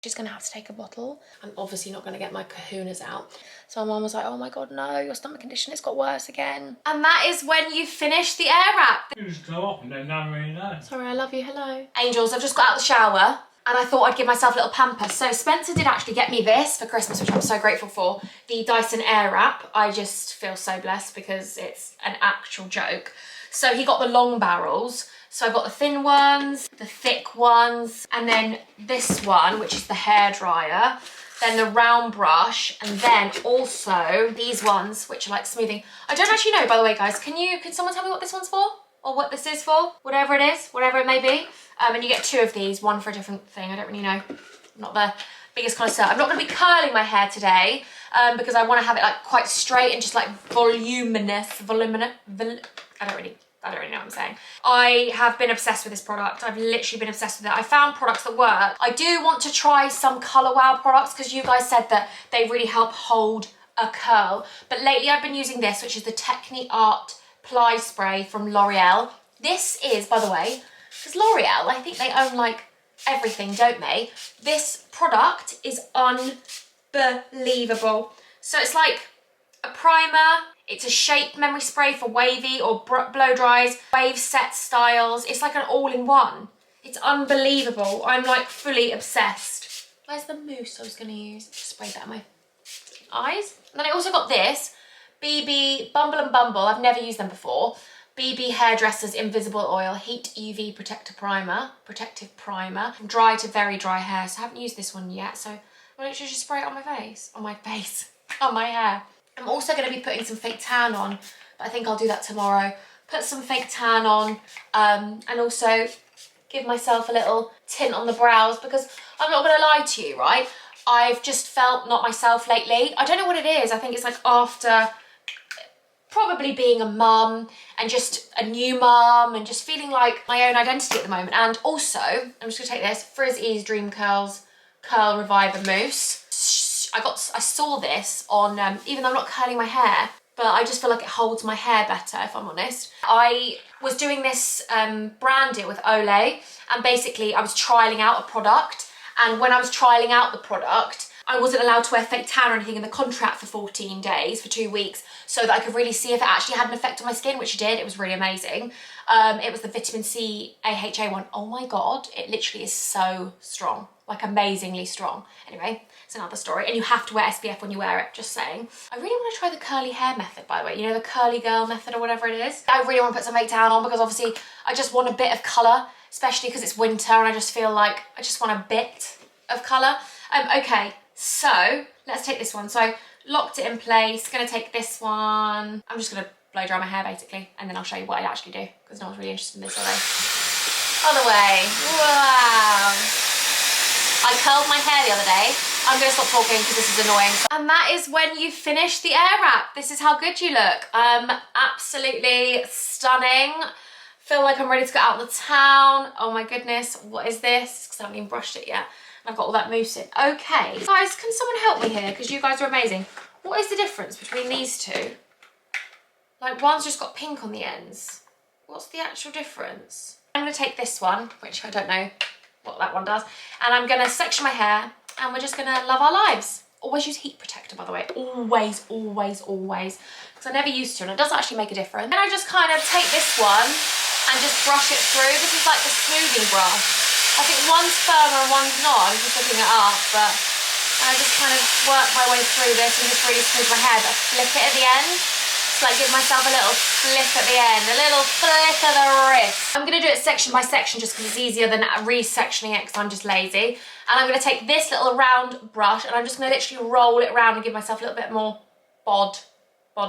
She's gonna have to take a bottle. I'm obviously not gonna get my kahunas out. So my mum was like, oh my God, no, your stomach condition has got worse again. And that is when you finish the air wrap. You just go off and then no one really knows. Sorry, I love you, hello. Angels, I've just got out of the shower and I thought I'd give myself a little pamper. So Spencer did actually get me this for Christmas, which I'm so grateful for. The Dyson Air Wrap. I just feel so blessed because it's an actual joke. So he got the long barrels. So I've got the thin ones, the thick ones, and then this one, which is the hairdryer, then the round brush, and then also these ones, which are like smoothing. I don't actually know, by the way, guys. Can someone tell me what this one's for? Or what this is for? Whatever it is, whatever it may be. And you get 2 of these, one for a different thing. I don't really know. I'm not the biggest connoisseur. I'm not gonna be curling my hair today because I wanna have it like quite straight and just like voluminous. I don't really know what I'm saying. I have been obsessed with this product. I've literally been obsessed with it. I found products that work. I do want to try some Colour Wow products because you guys said that they really help hold a curl. But lately I've been using this, which is the Technique Art Ply Spray from L'Oreal. This is, by the way, because L'Oreal, I think they own like everything, don't they? This product is unbelievable. So it's like a primer. It's a shape memory spray for wavy or blow dries, wave set styles. It's like an all-in-one. It's unbelievable. I'm like fully obsessed. Where's the mousse I was gonna use? Just sprayed that on my eyes. And then I also got this, BB Bumble and Bumble. I've never used them before. BB Hairdressers Invisible Oil Heat UV Protective Primer. From dry to very dry hair. So I haven't used this one yet. So I'll literally just spray it on my face. On my hair. I'm also going to be putting some fake tan on, but I think I'll do that tomorrow. Put some fake tan on and also give myself a little tint on the brows because I'm not going to lie to you, right? I've just felt not myself lately. I don't know what it is. I think it's like after probably being a mum and just a new mum and just feeling like my own identity at the moment. And also, I'm just going to take this, Frizz Ease Dream Curls Curl Reviver Mousse. I saw this on, even though I'm not curling my hair, but I just feel like it holds my hair better, if I'm honest. I was doing this brand deal with Olay, and basically I was trialing out a product, and when I was trialing out the product, I wasn't allowed to wear fake tan or anything in the contract for 14 days, for 2 weeks, so that I could really see if it actually had an effect on my skin, which it did. It was really amazing. It was the Vitamin C AHA one. Oh my God, it literally is so strong, like amazingly strong. Anyway, it's another story. And you have to wear SPF when you wear it, just saying. I really want to try the curly hair method, by the way. You know, the curly girl method or whatever it is. I really want to put some fake tan on because obviously I just want a bit of colour, especially because it's winter and I just feel like I just want a bit of colour. Okay, so let's take this one. So I locked it in place. Gonna take this one. I'm just gonna blow dry my hair basically, and then I'll show you what I actually do because no one's really interested in this, are they? Other way. Wow. I curled my hair the other day. I'm gonna stop talking because this is annoying. And that is when you finish the air wrap. This is how good you look. Absolutely stunning. Feel like I'm ready to go out of the town. Oh my goodness, what is this? Because I haven't even brushed it yet. I've got all that mousse in. Okay, guys, can someone help me here? Because you guys are amazing. What is the difference between these two? Like one's just got pink on the ends. What's the actual difference? I'm gonna take this one, which I don't know what that one does, and I'm gonna section my hair and we're just gonna love our lives. Always use heat protector, by the way. Always, always, always. Because I never used to, and it does actually make a difference. And I just kind of take this one and just brush it through. This is like the smoothing brush. I think one's firmer and one's not. I'm just looking it up, but I just kind of work my way through this and just really smooth my hair, but flick it at the end. Just like give myself a little flick at the end, a little flick of the wrist. I'm gonna do it section by section just because it's easier than re-sectioning it because I'm just lazy. And I'm gonna take this little round brush and I'm just gonna literally roll it around and give myself a little bit more bod. So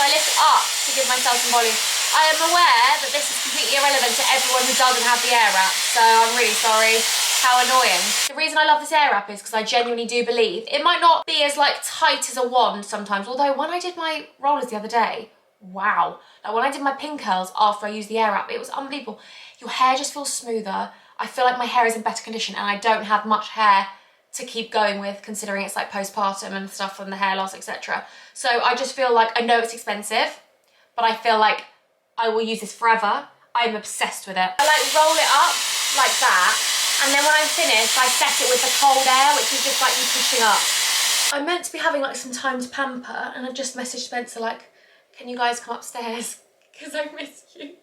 I lift it up to give myself some volume. I am aware that this is completely irrelevant to everyone who doesn't have the air wrap, so I'm really sorry. How annoying. The reason I love this air wrap is because I genuinely do believe it might not be as like tight as a wand sometimes, although when I did my rollers the other day, wow. Like when I did my pin curls after I used the air wrap, it was unbelievable. Your hair just feels smoother. I feel like my hair is in better condition and I don't have much hair to keep going with considering it's like postpartum and stuff and the hair loss, etc. So I just feel like, I know it's expensive, but I feel like I will use this forever. I'm obsessed with it. I like roll it up like that. And then when I'm finished, I set it with the cold air, which is just like you pushing up. I'm meant to be having like some time to pamper, and I just messaged Spencer like, can you guys come upstairs? Because I miss you.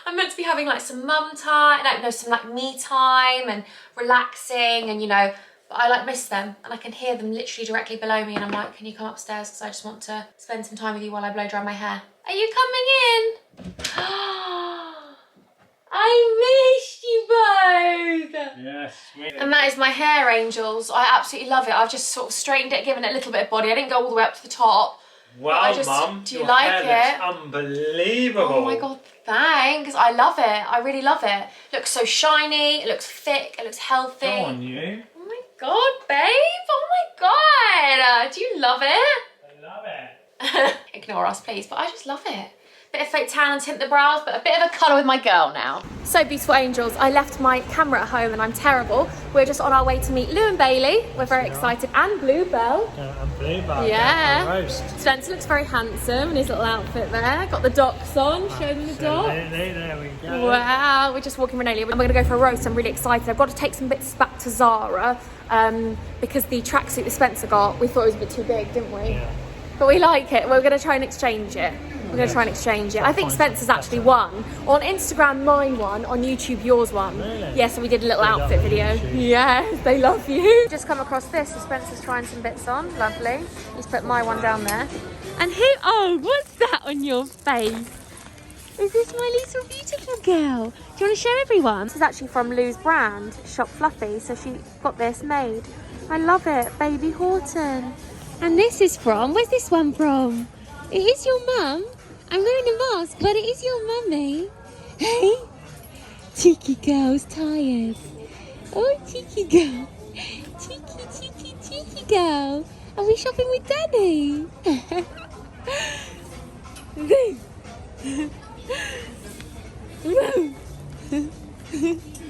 I'm meant to be having like some mum time, like, no, some like me time and relaxing and, you know, but I like miss them and I can hear them literally directly below me and I'm like, can you come upstairs? Because I just want to spend some time with you while I blow dry my hair. Are you coming in? I missed you both. Yes, sweet. And that is my hair, angels. I absolutely love it. I've just sort of straightened it, given it a little bit of body. I didn't go all the way up to the top. Wow, Mum. Do you like it? Unbelievable. Oh my God, thanks. I love it. I really love it. It looks so shiny. It looks thick. It looks healthy. Go on, you. Oh my God, babe. Oh my God. Do you love it? I love it. Ignore us, please. But I just love it. Bit of fake tan and tint the brows, but a bit of a colour with my girl now. So beautiful, angels. I left my camera at home and I'm terrible. We're just on our way to meet Lou and Bailey. We're very excited. And Bluebell. And Bluebell. Yeah. Spencer looks very handsome in his little outfit there. Got the docks on. Show them the docks. There we go. Wow. We're just walking Renelia. And we're going to go for a roast. I'm really excited. I've got to take some bits back to Zara because the tracksuit that Spencer got, we thought it was a bit too big, didn't we? Yeah. But we like it. We're going to try and exchange it. We're going to try and exchange it. I think Spencer's actually won. On Instagram, mine won. On YouTube, yours won. Really? Yeah, so we did a little outfit video. Yes, they love you. Just come across this. So Spencer's trying some bits on. Lovely. He's put my one down there. And who? Oh, what's that on your face? Is this my little beautiful girl? Do you want to show everyone? This is actually from Lou's brand, Shop Fluffy. So she got this made. I love it. Baby Horton. And this is from, where's this one from? It is your mum. I'm wearing a mask, but it is your mummy. Hey? Cheeky girl's tired. Oh, cheeky girl. Cheeky girl. Are we shopping with Daddy?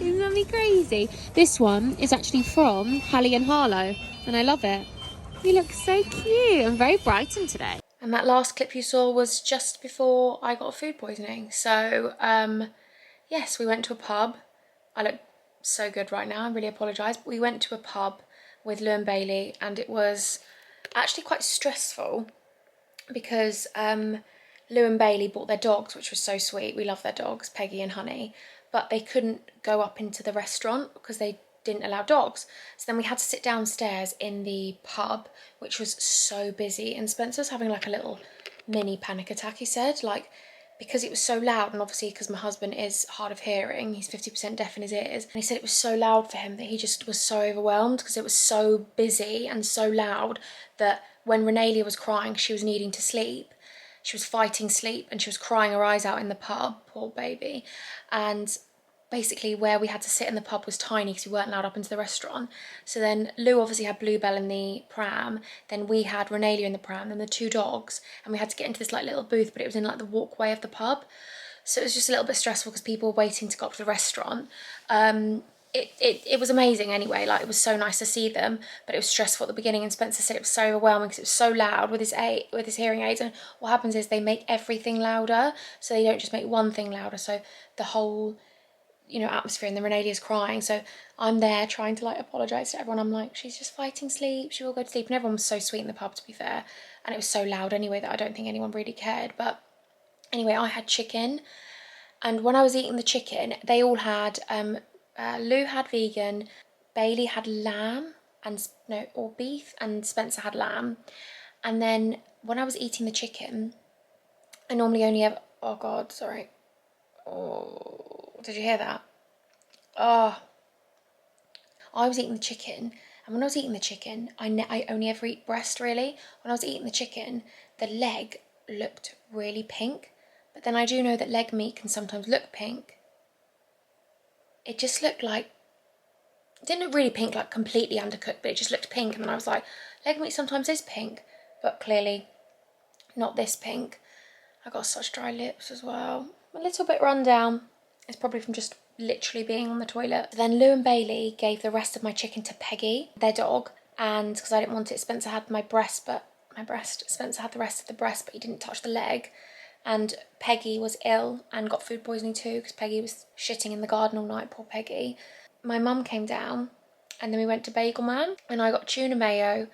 Is Mummy crazy? This one is actually from Hallie and Harlow, and I love it. You look so cute. I'm very brightened today. And that last clip you saw was just before I got food poisoning. So, yes, we went to a pub. I look so good right now. I really apologise. But we went to a pub with Lou and Bailey, and it was actually quite stressful because Lou and Bailey bought their dogs, which was so sweet. We love their dogs, Peggy and Honey. But they couldn't go up into the restaurant because they didn't allow dogs. So then we had to sit downstairs in the pub, which was so busy, and Spencer was having like a little mini panic attack, he said, like because it was so loud, and obviously because my husband is hard of hearing, he's 50% deaf in his ears, and he said it was so loud for him that he just was so overwhelmed because it was so busy and so loud that when Renelia was crying, she was needing to sleep. She was fighting sleep and she was crying her eyes out in the pub, poor baby. And basically where we had to sit in the pub was tiny because we weren't allowed up into the restaurant. So then Lou obviously had Bluebell in the pram, then we had Renelia in the pram, then the two dogs, and we had to get into this like little booth, but it was in like the walkway of the pub. So it was just a little bit stressful because people were waiting to go up to the restaurant. It was amazing anyway, like it was so nice to see them, but it was stressful at the beginning, and Spencer said it was so overwhelming because it was so loud with his hearing aids, and what happens is they make everything louder, so they don't just make one thing louder, so the whole, you know, atmosphere, and then Renelia's crying, so I'm there trying to like apologise to everyone. I'm like, she's just fighting sleep, she will go to sleep, and everyone was so sweet in the pub, to be fair, and it was so loud anyway that I don't think anyone really cared. But anyway, I had chicken, and when I was eating the chicken, they all had Lou had vegan, Bailey had lamb or beef, and Spencer had lamb. And then when I was eating the chicken, I normally only have, oh God, sorry. Oh, did you hear that? Oh, I was eating the chicken, and when I was eating the chicken, I only ever eat breast really. When I was eating the chicken, the leg looked really pink, but then I do know that leg meat can sometimes look pink. It just looked like, it didn't look really pink, like completely undercooked, but it just looked pink, and then I was like, leg meat sometimes is pink, but clearly not this pink. I got such dry lips as well. A little bit run down. It's probably from just literally being on the toilet. Then Lou and Bailey gave the rest of my chicken to Peggy, their dog, and because I didn't want it, Spencer had Spencer had the rest of the breast, but he didn't touch the leg. and Peggy was ill and got food poisoning too because Peggy was shitting in the garden all night, poor Peggy. My mum came down and then we went to Bagel Man and I got tuna mayo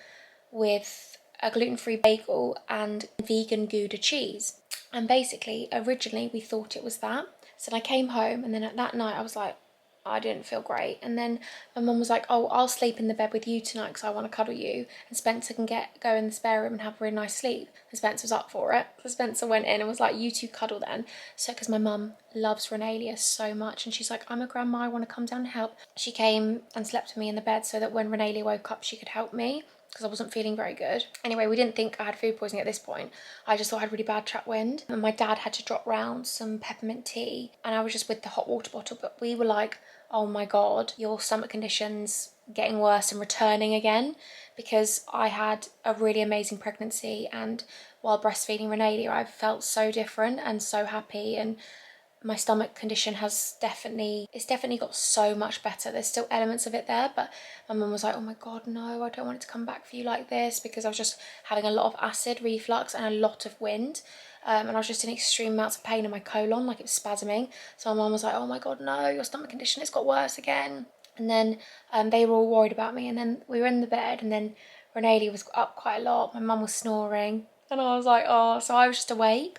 with a gluten-free bagel and vegan Gouda cheese. And basically, originally we thought it was that. So I came home and then at that night I was like, I didn't feel great. And then my mum was like, oh, I'll sleep in the bed with you tonight because I want to cuddle you. And Spencer can go in the spare room and have a really nice sleep. And Spencer was up for it. So Spencer went in and was like, you two cuddle then. So, because my mum loves Renalia so much. And she's like, I'm a grandma, I want to come down and help. She came and slept with me in the bed so that when Renalia woke up, she could help me because I wasn't feeling very good. Anyway, we didn't think I had food poisoning at this point. I just thought I had really bad trapped wind. And my dad had to drop round some peppermint tea and I was just with the hot water bottle. But we were like, oh my God, your stomach condition's getting worse and returning again, because I had a really amazing pregnancy and while breastfeeding Renalia, I felt so different and so happy, and my stomach condition has definitely got so much better. There's still elements of it there, but my mum was like, oh my God, no, I don't want it to come back for you like this, because I was just having a lot of acid reflux and a lot of wind. And I was just in extreme amounts of pain in my colon, like it was spasming. So my mum was like, oh my God, no, your stomach condition, it's got worse again. And then they were all worried about me. And then we were in the bed and then Renalia was up quite a lot. My mum was snoring. And I was like, oh, so I was just awake.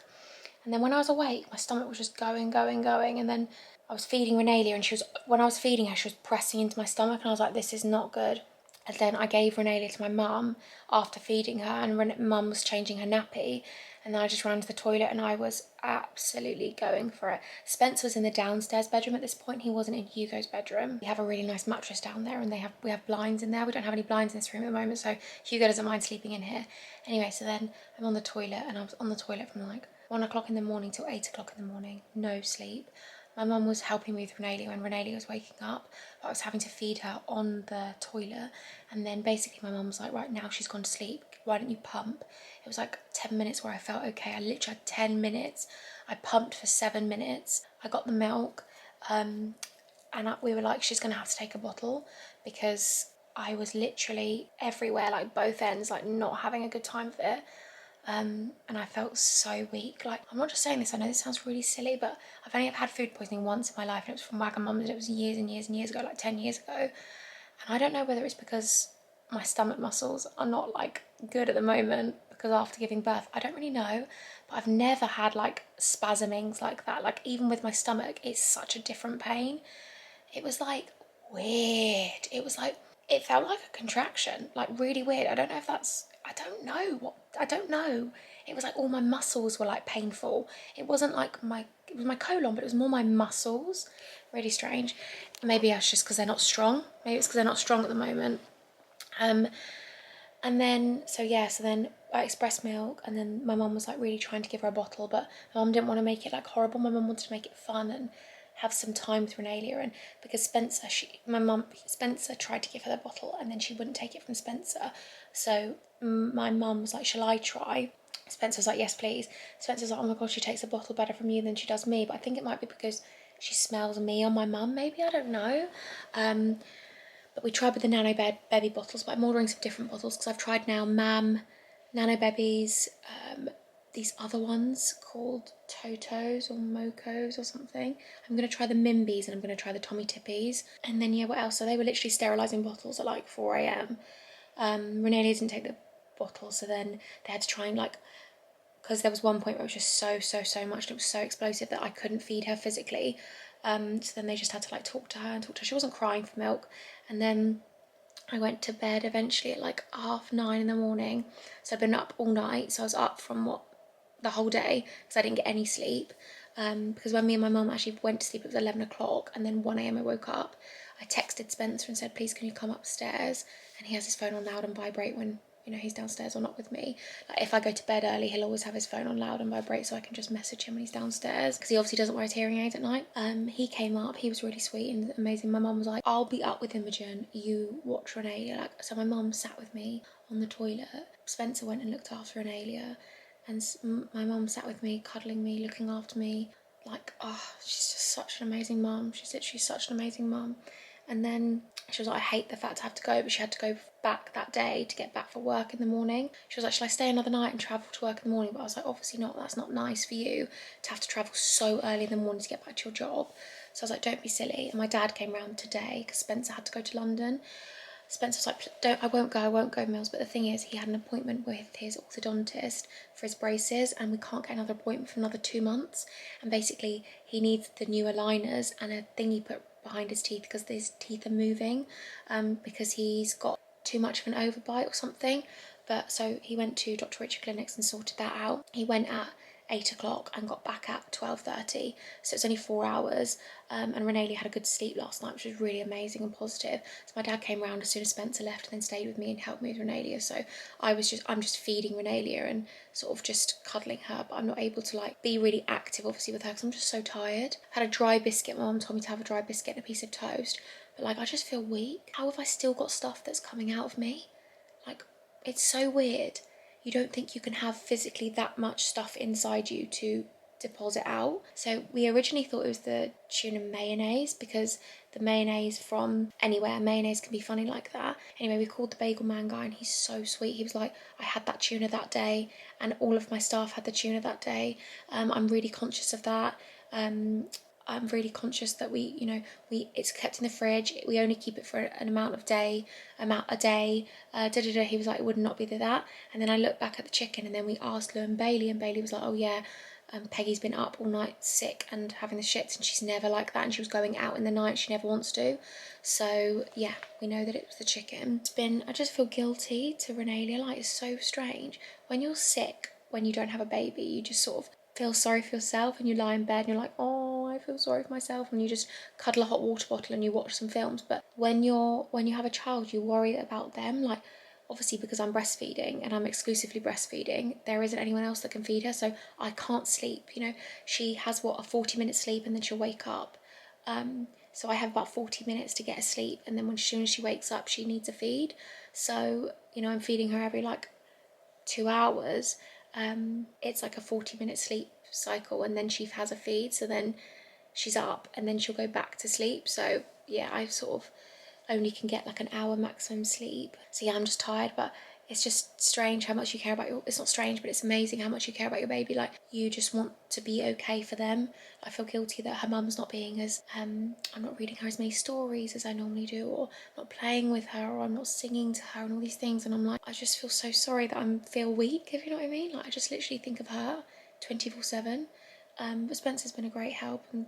And then when I was awake, my stomach was just going. And then I was feeding Renalia and when I was feeding her, she was pressing into my stomach and I was like, this is not good. And then I gave Renalia to my mum after feeding her and mum was changing her nappy. And then I just ran to the toilet and I was absolutely going for it. Spencer was in the downstairs bedroom at this point. He wasn't in Hugo's bedroom. We have a really nice mattress down there and we have blinds in there. We don't have any blinds in this room at the moment, so Hugo doesn't mind sleeping in here. Anyway, so then I'm on the toilet and I was on the toilet from like 1 o'clock in the morning till 8 o'clock in the morning. No sleep. My mum was helping me with Renalia when Renalia was waking up, but I was having to feed her on the toilet. And then basically my mum was like, right, now she's gone to sleep, why don't you pump? It was like 10 minutes where I felt okay. I literally had 10 minutes. I pumped for 7 minutes. I got the milk and we were like, she's going to have to take a bottle, because I was literally everywhere, like both ends, like not having a good time with it. And I felt so weak. Like, I'm not just saying this, I know this sounds really silly, but I've only ever had food poisoning once in my life and it was from Wagamama's and it was years and years and years ago, like 10 years ago. And I don't know whether it's because my stomach muscles are not like good at the moment because after giving birth, I don't really know, but I've never had like spasmings like that. Like even with my stomach, it's such a different pain. It was like weird. It was like, it felt like a contraction, like really weird. I don't know. It was like all my muscles were like painful. It wasn't like it was my colon, but it was more my muscles. Really strange. Maybe it's just because they're not strong. Maybe it's because they're not strong at the moment. And then, so then I expressed milk and then my mum was like really trying to give her a bottle, but my mum didn't want to make it like horrible. My mum wanted to make it fun and have some time with Renalia, and because Spencer tried to give her the bottle and then she wouldn't take it from Spencer. So my mum was like, shall I try? Spencer was like, yes, please. Spencer's like, oh my God, she takes a bottle better from you than she does me. But I think it might be because she smells me on my mum, maybe, I don't know. But we tried with the Nano Baby bottles, but I'm ordering some different bottles because I've tried now Mam, Nano Babies, these other ones called Totos or Mocos or something. I'm going to try the Mimbies and I'm going to try the Tommy Tippies. And then, yeah, what else? So they were literally sterilising bottles at like 4 a.m. Renalia didn't take the bottle, so then they had to try and like, because there was one point where it was just so much and it was so explosive that I couldn't feed her physically. So then they just had to like talk to her. She wasn't crying for milk. And then I went to bed eventually at like 9:30 in the morning. So I'd been up all night. So I was up from the whole day because I didn't get any sleep. Because when me and my mum actually went to sleep, it was 11 o'clock and then 1 a.m. I woke up. I texted Spencer and said, please can you come upstairs? And he has his phone on loud and vibrate when, you know, he's downstairs or not with me. Like if I go to bed early, he'll always have his phone on loud and vibrate so I can just message him when he's downstairs, because he obviously doesn't wear his hearing aids at night. He came up, he was really sweet and amazing. My mum was like, I'll be up with Imogen, you watch Renalia. So my mum sat with me on the toilet. Spencer went and looked after Renalia and my mum sat with me, cuddling me, looking after me. Like, oh, she's just such an amazing mum. She's literally such an amazing mum. And then She was like, I hate the fact I have to go, but she had to go back that day to get back for work in the morning. She was like, shall I stay another night and travel to work in the morning? But I was like, obviously not. That's not nice for you to have to travel so early in the morning to get back to your job. So I was like, don't be silly. And my dad came round today because Spencer had to go to London. Spencer was like, I won't go, Mills. But the thing is, he had an appointment with his orthodontist for his braces, and we can't get another appointment for another 2 months. And basically, he needs the new aligners and a thing he put behind his teeth because his teeth are moving, because he's got too much of an overbite or something. But so he went to Dr. Richard Clinics and sorted that out. He went at 8 o'clock and got back at 12:30, so it's only 4 hours. And Renelia had a good sleep last night, which was really amazing and positive. So my dad came round as soon as Spencer left and then stayed with me and helped me with Renelia. So I'm just feeding Renelia and sort of just cuddling her, but I'm not able to like be really active obviously with her because I'm just so tired. I had a dry biscuit. My mum told me to have a dry biscuit and a piece of toast, but like I just feel weak. How have I still got stuff that's coming out of me? Like, it's so weird. You don't think you can have physically that much stuff inside you to deposit out. So we originally thought it was the tuna mayonnaise because the mayonnaise from anywhere, mayonnaise can be funny like that. Anyway, we called the bagel man guy and he's so sweet. He was like, I had that tuna that day and all of my staff had the tuna that day. I'm really conscious of that. I'm really conscious that it's kept in the fridge. We only keep it for an amount a day. He was like, it would not be that. And then I looked back at the chicken and then we asked Lou and Bailey was like, oh yeah, Peggy's been up all night sick and having the shits and she's never like that and she was going out in the night, she never wants to. So yeah, we know that it was the chicken. I just feel guilty to Renelia, like it's so strange. When you're sick, when you don't have a baby, you just sort of feel sorry for yourself and you lie in bed and you're like, oh, I feel sorry for myself, and you just cuddle a hot water bottle and you watch some films. But when you have a child, you worry about them. Like obviously because I'm breastfeeding and I'm exclusively breastfeeding, there isn't anyone else that can feed her, so I can't sleep. She has a 40-minute sleep and then she'll wake up. So I have about 40 minutes to get her sleep, and then as soon as she wakes up she needs a feed. So I'm feeding her every like 2 hours. It's like a 40-minute sleep cycle and then she has a feed, so then she's up and then she'll go back to sleep. So yeah, I sort of only can get like an hour maximum sleep. So yeah, I'm just tired, but it's just strange how much you care about it's not strange, but it's amazing how much you care about your baby. Like you just want to be okay for them. I feel guilty that her mum's not being as I'm not reading her as many stories as I normally do, or not playing with her, or I'm not singing to her and all these things, and I'm like, I just feel so sorry that I feel weak, if you know what I mean. Like I just literally think of her 24/7. But Spencer's been a great help and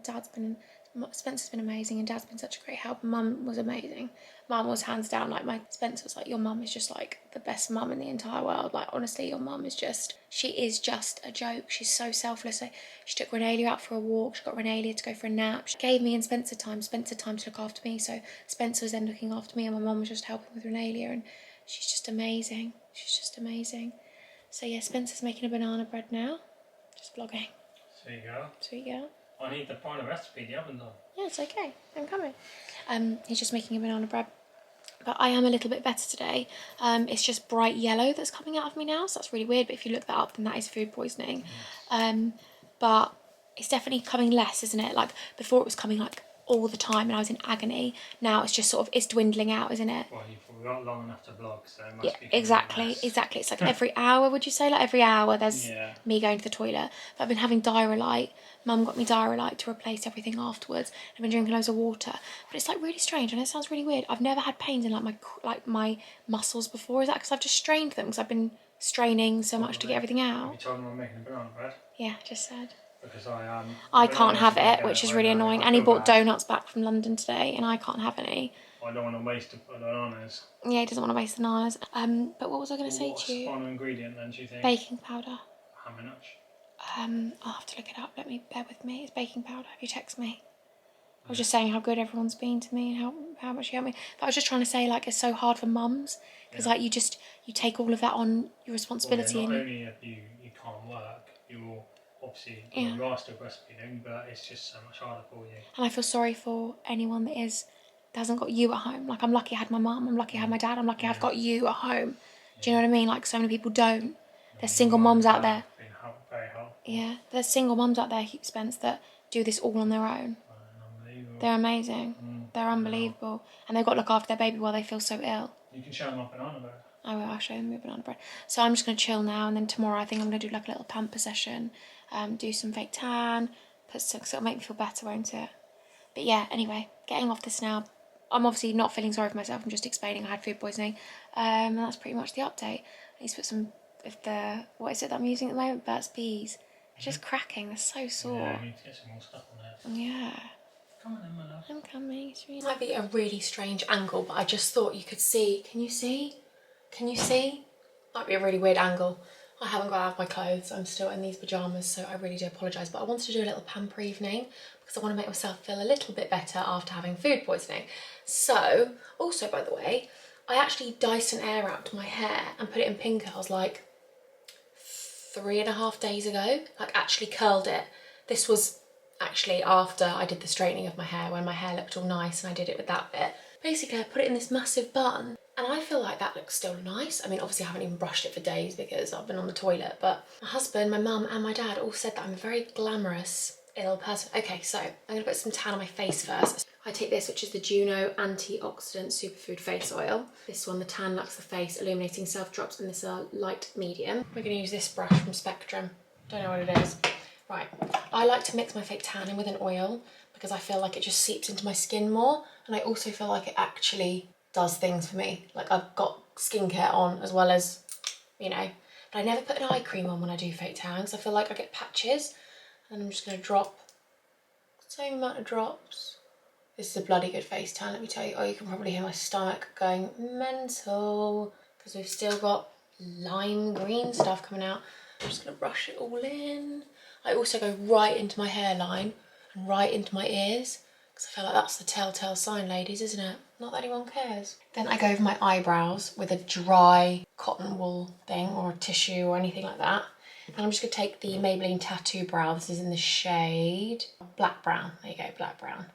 Spencer's been amazing and Dad's been such a great help. Mum was amazing. Mum was hands down, like Spencer was like, your mum is just like the best mum in the entire world. Like honestly, your mum is just a joke. She's so selfless. Like, she took Renelia out for a walk. She got Renelia to go for a nap. She gave me and Spencer time to look after me. So Spencer was then looking after me and my mum was just helping with Renelia, and she's just amazing. So yeah, Spencer's making a banana bread now. Just vlogging. Sweet girl. Sweet girl. I need to find a recipe the oven though. Yeah, it's okay. I'm coming. He's just making a banana bread. But I am a little bit better today. It's just bright yellow that's coming out of me now, so that's really weird. But if you look that up, then that is food poisoning. But it's definitely coming less, isn't it? Like before, it was coming like all the time, and I was in agony. Now it's just sort of dwindling out, isn't it? Well, you've got long enough to vlog, so it must Yeah, be exactly. It's like every hour, would you say? Like every hour there's Yeah. me going to the toilet. But I've been having Diarrhea. Mum got me Diarrhea to replace everything afterwards. I've been drinking loads of water. But it's like really strange, and it sounds really weird. I've never had pains in like my muscles before. Is that because I've just strained them? Because I've been straining so much to get everything Have out? you told them I'm making a banana bread? Yeah, just said. Because I can't have it, which is really I know, annoying. I And he feel bought bad. donuts back from London today, and I can't have any. I don't want to waste the bananas. Yeah, he doesn't want to waste the bananas. But what was I going to say What's to you? the final ingredient then, do you think? Baking powder. How much? I'll have to look it up. Bear with me. It's baking powder. If you text me. I was just saying how good everyone's been to me and how much you helped me. But I was just trying to say, like, it's so hard for mums because like you take all of that on your responsibility. Well, yeah, not and only have you can't work, you're obviously Yeah. you are still breastfeeding, but it's just so much harder for you. And I feel sorry for anyone that hasn't got you at home. Like I'm lucky I had my mum. I'm lucky I had my dad. I'm lucky I've got you at home. Do you know what I mean? Like so many people don't. There's single mums out there. Been very helpful. Yeah, there's single mums out there, Spence, that do this all on their own. Unbelievable. They're amazing. They're unbelievable. And they've got to look after their baby while they feel so ill. You can show them off banana bread. I will, I'll show them a banana bread. So I'm just going to chill now, and then tomorrow I think I'm going to do like a little pamper session, do some fake tan, put some, so it'll make me feel better, won't it? But yeah, anyway, getting off this now. I'm obviously not feeling sorry for myself, I'm just explaining I had food poisoning. And that's pretty much the update. I need to put some of the, what is it that I'm using at the moment? Burt's Bees. They're just cracking, they're so sore. Yeah, you need to get some more stuff on there. Yeah. Come on then, my love. I'm coming. It might be a really strange angle, but I just thought you could see. Can you see? Can you see? Might be a really weird angle. I haven't got out of my clothes. I'm still in these pyjamas, so I really do apologise. But I wanted to do a little pamper evening because I want to make myself feel a little bit better after having food poisoning. So, also by the way, I actually Dyson Air Wrapped my hair and put it in pin curls like 3.5 days ago. Like actually curled it. This was actually after I did the straightening of my hair, when my hair looked all nice and I did it with that bit. Basically I put it in this massive bun and I feel like that looks still nice. I mean obviously I haven't even brushed it for days because I've been on the toilet, but my husband, my mum and my dad all said that I'm a very glamorous little person. Okay, so I'm going to put some tan on my face first. I take this, which is the Juno Antioxidant Superfood Face Oil. This one, the Tan Lux the Face Illuminating Self Drops, and this is light medium. We're going to use this brush from Spectrum. Don't know what it is. Right, I like to mix my fake tan in with an oil because I feel like it just seeps into my skin more, and I also feel like it actually does things for me. Like I've got skincare on as well as, you know, but I never put an eye cream on when I do fake tan because I feel like I get patches, and I'm just going to drop the same amount of drops. This is a bloody good face tan, let me tell you. Oh, you can probably hear my stomach going mental because we've still got lime green stuff coming out. I'm just going to brush it all in. I also go right into my hairline and right into my ears because I feel like that's the telltale sign, ladies, isn't it? Not that anyone cares. Then I go over my eyebrows with a dry cotton wool thing or a tissue or anything like that. And I'm just going to take the Maybelline Tattoo Brow. This is in the shade Black Brown. There you go, Black Brown.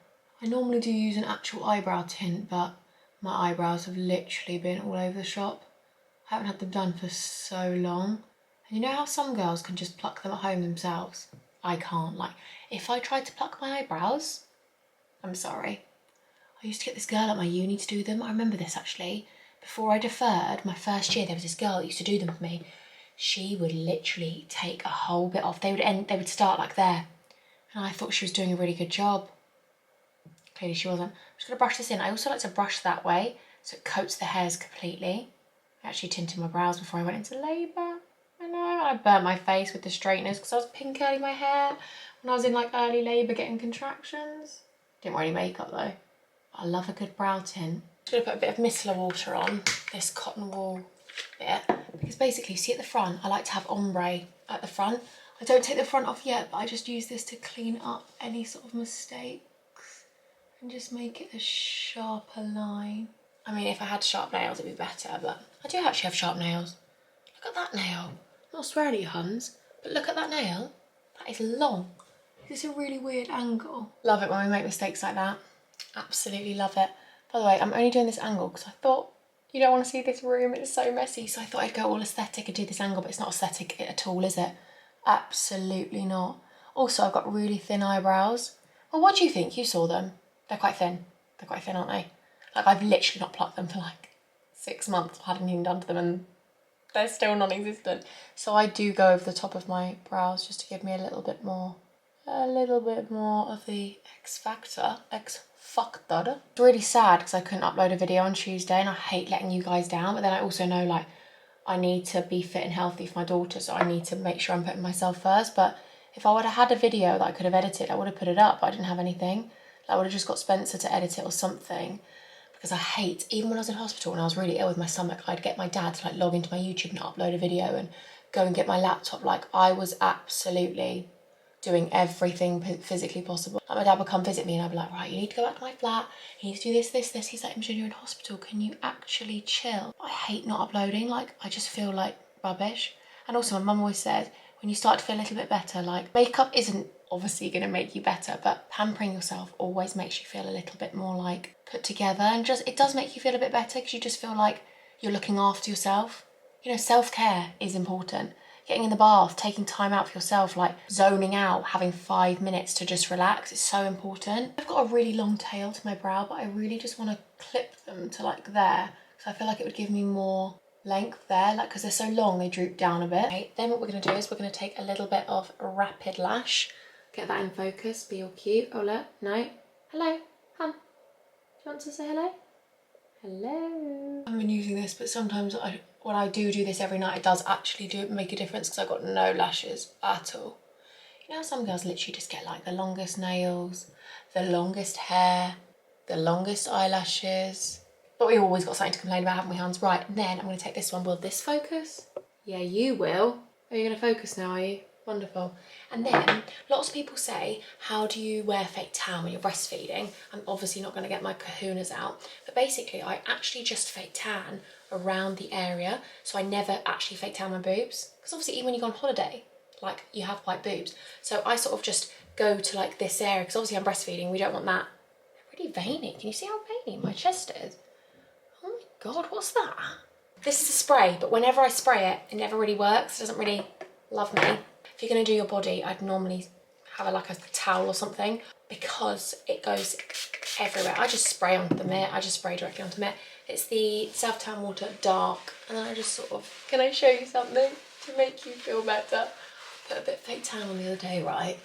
I normally do use an actual eyebrow tint, but my eyebrows have literally been all over the shop. I haven't had them done for so long. And you know how some girls can just pluck them at home themselves? I can't. Like, if I tried to pluck my eyebrows, I'm sorry. I used to get this girl at my uni to do them. I remember this actually. Before I deferred, my first year, there was this girl that used to do them for me. She would literally take a whole bit off. They would start like there. And I thought she was doing a really good job. Clearly she wasn't. I'm just going to brush this in. I also like to brush that way so it coats the hairs completely. I actually tinted my brows before I went into labour. I know, I burnt my face with the straighteners because I was pink curling my hair when I was in like early labour getting contractions. Didn't wear any makeup though. But I love a good brow tint. I'm just going to put a bit of micellar water on this cotton wool bit because basically, see at the front, I like to have ombre at the front. I don't take the front off yet, but I just use this to clean up any sort of mistakes and just make it a sharper line. I mean, if I had sharp nails, it'd be better, but I do actually have sharp nails. Look at that nail. I'm not swearing at you, huns, but look at that nail. That is long. This is a really weird angle. Love it when we make mistakes like that. Absolutely love it. By the way, I'm only doing this angle because I thought you don't want to see this room, it's so messy, so I thought I'd go all aesthetic and do this angle, but it's not aesthetic at all, is it? Absolutely not. Also, I've got really thin eyebrows. Well, what do you think? You saw them. They're quite thin. They're quite thin, aren't they? Like, I've literally not plucked them for like 6 months. I hadn't even done to them and they're still non-existent. So I do go over the top of my brows just to give me a little bit more of the X factor. It's really sad because I couldn't upload a video on Tuesday and I hate letting you guys down, but then I also know like I need to be fit and healthy for my daughter, so I need to make sure I'm putting myself first. But if I would have had a video that I could have edited, I would have put it up, but I didn't have anything. I would have just got Spencer to edit it or something, because I hate, even when I was in hospital and I was really ill with my stomach, I'd get my dad to like log into my YouTube and upload a video and go and get my laptop. Like, I was absolutely doing everything physically possible. Like, my dad would come visit me and I'd be like, right, you need to go back to my flat, you need to do this, this, this. He's like, Imogen, you're in hospital, can you actually chill? I hate not uploading, like, I just feel like rubbish. And also my mum always said, when you start to feel a little bit better, like, makeup isn't obviously going to make you better, but pampering yourself always makes you feel a little bit more like put together, and just, it does make you feel a bit better because you just feel like you're looking after yourself. You know, self-care is important. getting in the bath, taking time out for yourself, like zoning out, having 5 minutes to just relax. It's so important. I've got a really long tail to my brow, but I really just want to clip them to like there. So I feel like it would give me more length there, like because they're so long, they droop down a bit. Okay, then what we're going to do is we're going to take a little bit of Rapid Lash. Get that in focus, be all cute. Oh look, no. Hello, hun. Do you want to say hello? Hello. I haven't been using this, but sometimes when I do this every night, it does actually make a difference because I've got no lashes at all. You know how some girls literally just get like the longest nails, the longest hair, the longest eyelashes. But we've always got something to complain about, haven't we, Hans? Right, and then I'm going to take this one. Will this focus? Yeah, you will. Are you going to focus now, are you? Wonderful. And then lots of people say, how do you wear fake tan when you're breastfeeding? I'm obviously not going to get my kahunas out, but basically I actually just fake tan around the area, so I never actually fake tan my boobs, because obviously even when you go on holiday, like you have white boobs, so I sort of just go to like this area, because obviously I'm breastfeeding, we don't want that. They're really veiny. Can you see how veiny my chest is? Oh my god, what's that? This is a spray, but whenever I spray it, it never really works. It doesn't really love me. If you're going to do your body, I'd normally have like a towel or something, because it goes everywhere. I just spray onto the mitt. I just spray directly onto the mitt. It's the Self-Tan Water Dark, and then I just sort of, can I show you something to make you feel better? Put a bit of fake tan on the other day, right?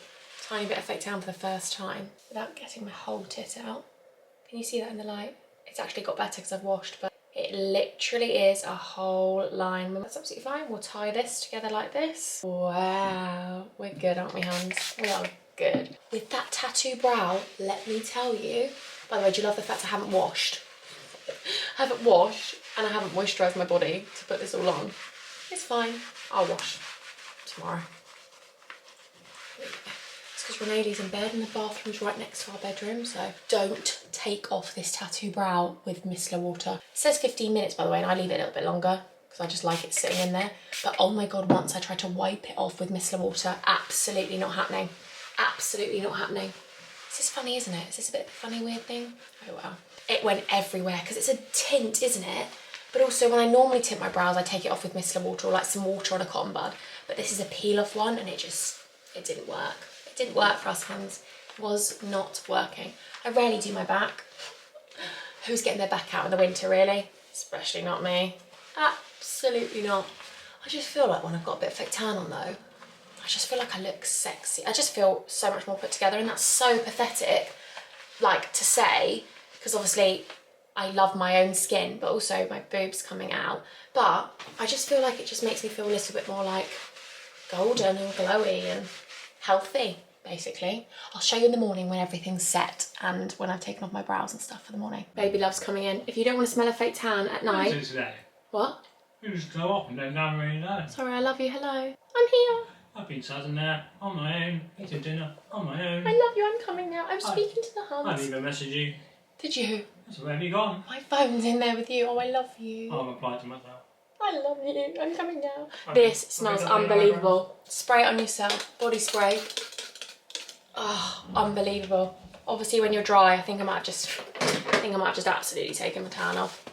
Tiny bit of fake tan for the first time without getting my whole tit out. Can you see that in the light? It's actually got better because I've washed, but it literally is a whole line. That's absolutely fine. We'll tie this together like this. Wow, we're good, aren't we, Hans? We are good. With that tattoo brow, let me tell you, by the way, do you love the fact I haven't washed? I haven't washed and I haven't moisturised my body to put this all on. It's fine. I'll wash tomorrow. It's because Renee's in bed and the bathroom's right next to our bedroom, so don't take off this tattoo brow with micellar water. It says 15 minutes, by the way, and I leave it a little bit longer because I just like it sitting in there. But oh my god, once I tried to wipe it off with micellar water, absolutely not happening. Absolutely not happening. This is funny, isn't it? Is this a bit of a funny, weird thing? Oh well. It went everywhere because it's a tint, isn't it? But also when I normally tint my brows, I take it off with micellar water or like some water on a cotton bud. But this is a peel-off one and it didn't work. It didn't work for us, Hans. It was not working. I rarely do my back. Who's getting their back out in the winter, really? Especially not me. Absolutely not. I just feel like when I've got a bit of fake tan on though, I just feel like I look sexy. I just feel so much more put together, and that's so pathetic, like, to say, because obviously I love my own skin, but also my boobs coming out. But I just feel like it just makes me feel a little bit more like golden and glowy and healthy, basically. I'll show you in the morning when everything's set and when I've taken off my brows and stuff for the morning. Baby love's coming in. If you don't want to smell a fake tan at night... What is it today? What? You just go off and don't really know. Sorry, I love you. Hello. I'm here. I've been sat in there on my own, eating dinner on my own. I love you. I'm coming now. I'm speaking to the I Hans. didn't even message you. Did you? So where have you gone? My phone's in there with you. Oh, I love you. I've applied to myself. I love you. I'm coming now. Okay. This smells unbelievable. Spray it on yourself. Body spray. Oh, unbelievable. Obviously, when you're dry, I think I might have just absolutely taken my tan off.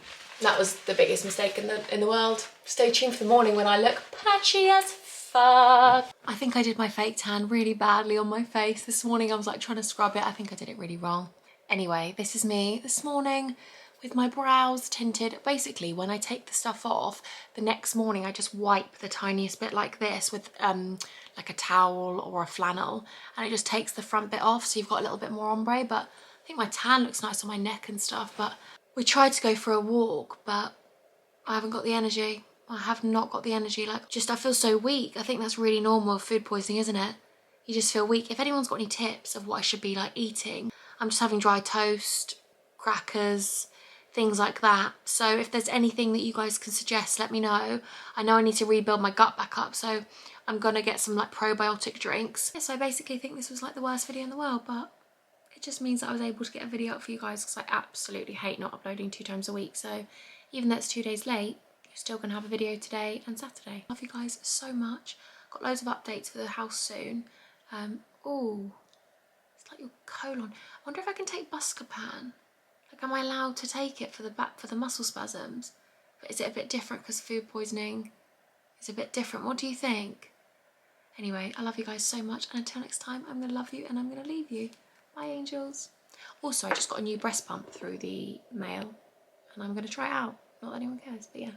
That was the biggest mistake in the world. Stay tuned for the morning when I look patchy as fuck. I think I did my fake tan really badly on my face this morning. I was like trying to scrub it. I think I did it really wrong. Anyway, this is me this morning with my brows tinted. Basically, when I take the stuff off, the next morning I just wipe the tiniest bit like this with like a towel or a flannel, and it just takes the front bit off, so you've got a little bit more ombre. But I think my tan looks nice on my neck and stuff. But we tried to go for a walk, but I haven't got the energy. I have not got the energy. Like, just I feel so weak. I think that's really normal with food poisoning, isn't it? You just feel weak. If anyone's got any tips of what I should be like eating, I'm just having dry toast, crackers, things like that. So if there's anything that you guys can suggest, let me know. I know I need to rebuild my gut back up, so I'm gonna get some like probiotic drinks. So I basically think this was like the worst video in the world, but it just means that I was able to get a video up for you guys, because I absolutely hate not uploading 2 times a week. So even though it's 2 days late, you're still gonna have a video today and Saturday. Love you guys so much. Got loads of updates for the house soon. Oh, it's like your colon. I wonder if I can take Buscopan. Like, am I allowed to take it for the muscle spasms? But is it a bit different because food poisoning It's a bit different. What do you think? Anyway, I love you guys so much, and until next time, I'm gonna love you and I'm gonna leave you. Bye, angels. Also, I just got a new breast pump through the mail, and I'm gonna try it out. Not that anyone cares, but yeah.